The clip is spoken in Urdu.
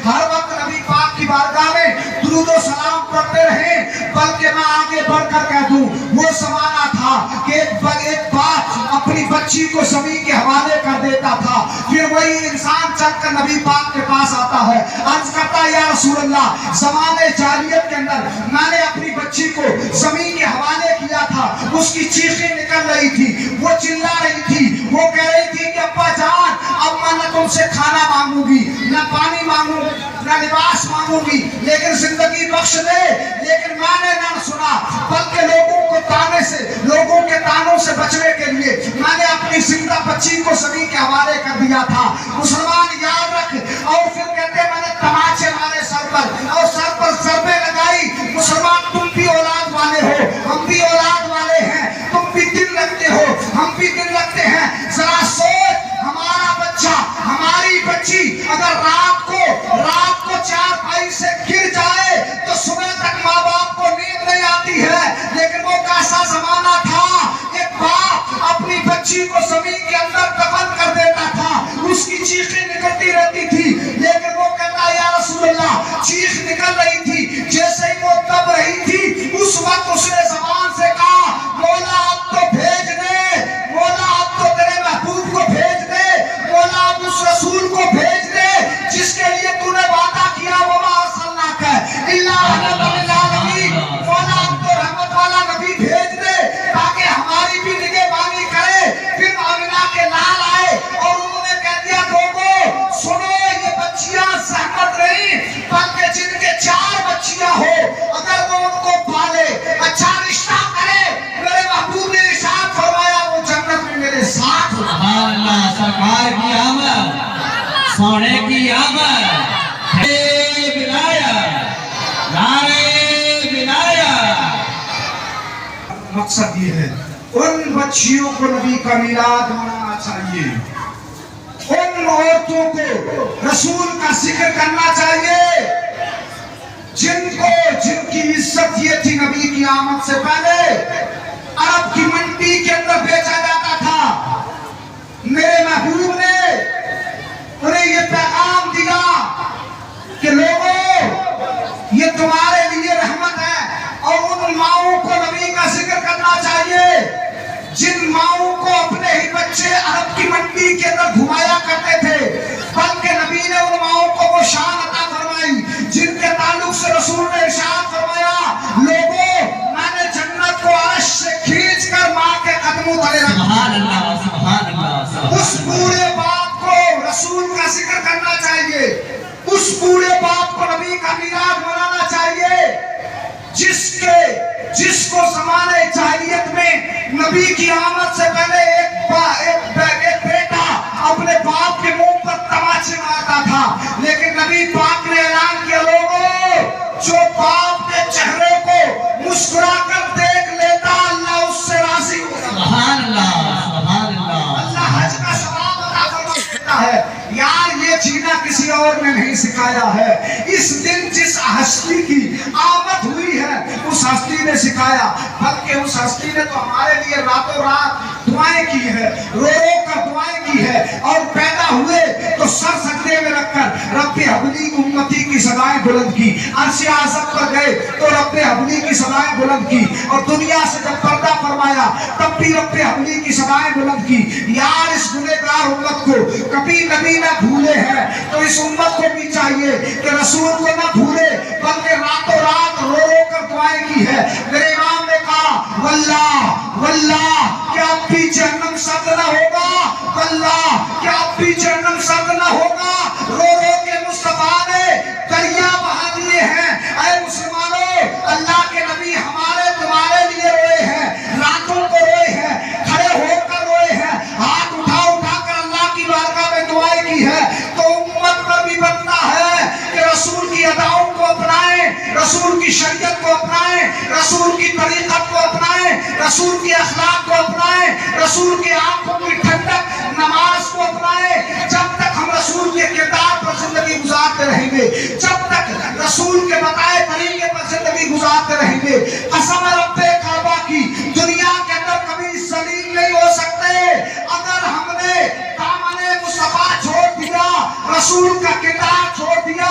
ہر وقت نبی پاک کی بارگاہ میں درود و سلام پڑھتے رہے. بلکہ میں آگے بڑھ کر کہہ دوں وہ زمانہ تھا کہ ایک باپ اپنی بچی کو زمین کے حوالے کر دیتا تھا, پھر وہی انسان چل کر نبی پاک کے پاس آتا ہے, عرض کرتا ہے یا رسول اللہ زمانے جاہلیت کے اندر میں نے اپنی بچی کو زمین کے حوالے کیا تھا, اس کی چیخیں نکل رہی تھی, وہ چلا رہی تھی, وہ کہہ رہی تھی کہ ابا جان اب میں نہ تم سے کھانا مانگوں گی, نہ پانی مانگوں, نہ لباس مانگوں گی, لیکن زندگی بخش دے. لیکن میں نے نہ سنا, بلکہ لوگوں کو تانے سے, لوگوں کے تانوں سے بچنے کے لیے میں نے اپنی زندہ بچی کو زمین کے حوالے کر دیا تھا. مسلمان یاد رکھ. اور پھر کہتے میں نے تماچے مارے سر پر اور سر پر ضربیں لگائی. مسلمان تم بھی اولاد والے ہو, ہم بھی اولاد والے ہیں, تم بھی دل رکھتے ہو, ہم بھی دل رکھتے ہیں. ذرا سوچ, ہمارا بچہ, ہماری بچی اگر رات کو 4 سے گر جائے تو صبح تک ماں باپ کو نیند نہیں آتی ہے. لیکن وہ کیسا زمانہ تھا, ایک باپ اپنی بچی کو زمین کے اندر دفن کر دیتا تھا, اس کی چیخیں نکلتی رہتی تھی, لیکن وہ کہتا یا رسول اللہ چیخ نکل رہی تھی, جیسے ہی وہ دب رہی تھی اس وقت اس نے زبان سے کہا مولا اب تو بھیج دے, مولا اب تو تیرے محبوب کو بھیج دے, مولا اب اس رسول کو بھیج دے جس کے لیے تو نے وعدہ کیا وہ ارسلناک الا رحمۃ للعالمین. مولا اب تو رحمت والا نبی بھیج دے تاکہ ہماری بھی نگہبانی کرے. پھر آمنہ کے لال آئے اور انہوں نے کہہ دیا لوگوں سنو, یہ بچیاں زحمت نہیں بلکہ جن کے 4 بچیاں ہو اگر وہ ان کو پالے, اچھا رشتہ کرے, میرے محبوب نے ارشاد فرمایا وہ جنت میں میرے ساتھ. سبحان اللہ, سرکار کی آمد, سونے کی آمد, مقصد یہ ہے ان بچیوں کو نبی کا میلاد منانا چاہیے, ان عورتوں کو رسول کا ذکر کرنا چاہیے جن کی عزت یہ تھی نبی کی آمد سے پہلے عرب کی منڈی کے اندر بیچا جاتا تھا. میرے محبوب نے انہیں یہ پیغام دیا کہ لوگوں یہ تمہارے لیے رحمت ہے, اور ان ماؤں کو نبی کا ذکر کرنا چاہیے جن ماؤں کو اپنے ہی بچے عرب کی منڈی کے اندر گھمایا کرتے تھے, بلکہ نبی نے ان ماؤں کو وہ شان عطا فرمائی جن کے تعلق سے رسول نے ارشاد فرمایا لوگوں میں نے جنت کو عرش سے کھینچ کر ماں کے قدموں تلے رکھا. سبحان اللہ, سبحان اللہ. اس بوڑھے باپ کو رسول کا ذکر کرنا چاہیے, اس بوڑھے باپ کو نبی کا میلاد منانا چاہیے جس کو زمانے جاہلیت میں نبی کی آمد سے پہلے ایک بیٹا اپنے باپ کے منہ پر تماچے مارتا تھا, لیکن نبی پاک نے اعلان کیا لوگوں جو باپ کے چہرے کو مسکرا کر دیکھ لیتا اللہ اس سے راضی ہوتا. سبحان اللہ, سبحان اللہ. اللہ حج کا ثواب عطا فرما دیتا ہے. یار یہ جینا کسی اور نے نہیں سکھایا ہے, اس دن جس ہستی کی آمد ہوئی ہے اس ہستی نے سکھایا, بلکہ اس ہستی نے تو ہمارے لیے راتوں رات دعائیں کی ہے, رو رو کر دعائیں کی ہے, اور پیدا ہوئے تو سر سجدے میں رکھ کر رب حبلی امتی کی صدائیں بلند کی, عرش اعظم پر گئے تو رب حبلی کی صدائیں بلند کی, اور دنیا سے جب پردہ فرمایا تب بھی رب حبلی کی صدائیں بلند کی. یار اس گنہگار امت کو کبھی نبی نہ بھولے ہیں تو اس امت کو بھی چاہیے کہ رسول کو نہ بھولے بلکہ راتوں رات رو رو کر دعائیں کی ہے. میرے امام نے کہا واللہ واللہ کیا اب بھی جہنم سرد نہ ہوگا, واللہ کیا اب بھی جہنم سرد نہ ہوگا. رو رو کے مصطفیٰ نے دریا بہا دیے ہیں. اے مسلمانوں, اللہ کے نبی ہمارے تمہارے لیے روئے ہیں, راتوں کو روئے ہیں, کھڑے ہو کر روئے ہیں, ہاتھ اٹھا اٹھا کر اللہ کی بارگاہ میں دعائیں کی ہے. تو امت پر بھی بنتا ہے کہ رسول کی اداؤں کو اپنائیں, رسول کی شریعت کو اپنائیں, رسول کی طریقت کو اپنائیں, رسول کے اخلاق کو اپنائیں, رسول کے آنکھوں کی ٹھنڈک نماز کو اپنائیں. جب تک ہم رسول کے کردار پر زندگی گزارتے رہیں گے, جب تک رسول کے بتائے طریقے پر زندگی گزارتے رہیں گے, قسم رب کعبہ کی دنیا کے اندر کبھی ذلیل نہیں ہو سکتے. اگر ہم نے دامن مصطفیٰ چھوڑ دیا, رسول کا کردار چھوڑ دیا,